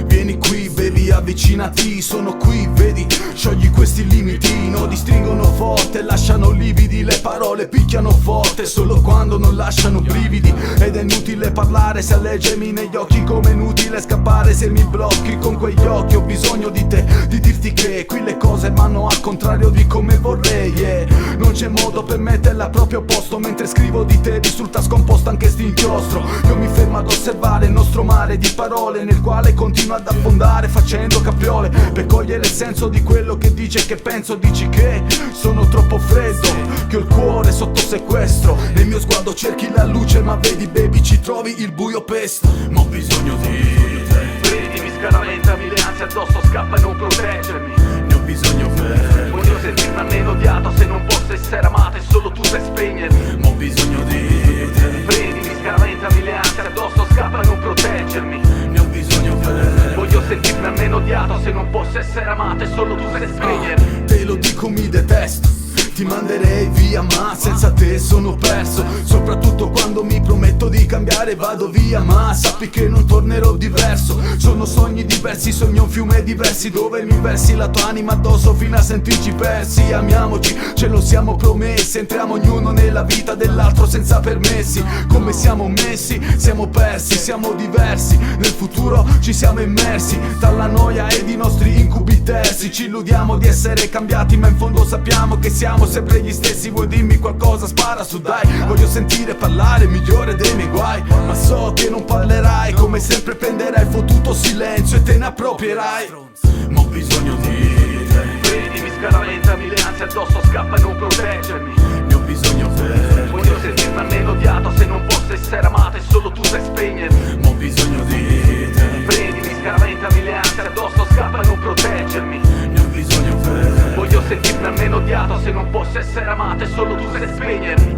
Vieni qui, baby, avvicinati, sono qui, vedi, sciogli questi limiti. Nodi stringono forte, lasciano lividi, le parole picchiano forte solo quando non lasciano brividi. Ed è inutile parlare se alleggermi negli occhi, come è inutile scappare se mi blocchi con quegli occhi. Ho bisogno di te, di dirti che qui le cose vanno al contrario di come vorrei, Non c'è modo per metterla al proprio posto, mentre scrivo di te risulta scomposto anche sti inchiostro. Io mi fermo ad osservare il nostro mare di parole nel quale continua ad affondare facendo capriole, per cogliere il senso di quello che dice e che penso. Dici che sono troppo freddo, che ho il cuore sotto sequestro. Nel mio sguardo cerchi la luce, ma vedi baby ci trovi il buio pesto. Ma ho bisogno di te. Vedi, mi scaraventami le ansie addosso, scappa e non proteggermi. Ne ho bisogno per Voglio sentirmi almeno odiato, se non posso essere amato e solo tu sai spegnermi. Ma ho bisogno di te. Vedi, mi scaraventami le ansie addosso, scappa e non proteggermi. Ne ho bisogno per Voglio sentirmi almeno odiato, se non posso essere amato e solo tu sai spegnermi. Te lo dico, mi detesto, ti manderei via, ma senza te sono perso. Soprattutto quando mi prometto di cambiare vado via, ma sappi che non tornerò diverso. Sono sogni diversi, sogno un fiume diversi, dove mi versi la tua anima addosso fino a sentirci persi. Amiamoci, ce lo siamo promessi, entriamo ognuno nella vita dell'altro senza permessi. Come siamo messi, siamo persi, siamo diversi. Nel futuro ci siamo immersi tra la noia ed i nostri incubi tersi. Ci illudiamo di essere cambiati, ma in fondo sappiamo che siamo sempre gli stessi. Vuoi dimmi qualcosa, spara su dai. Voglio sentire parlare migliore dei miei guai, ma so che non parlerai, come sempre prenderai fottuto silenzio e te ne approprierai. Ma ho bisogno di te. Vedi, mi scaraventami le ansie addosso, scappa e non proteggermi. Ne ho bisogno per Voglio sentirmi almeno odiato, se non posso essere amato e solo tu sai spegnermi. Ma ho bisogno di te. Vedi, mi scaraventami le ansie addosso, scappa e non proteggermi. Ne ho bisogno per Voglio sentirmi almeno odiato, se non posso essere amato e solo tu sai spegnermi.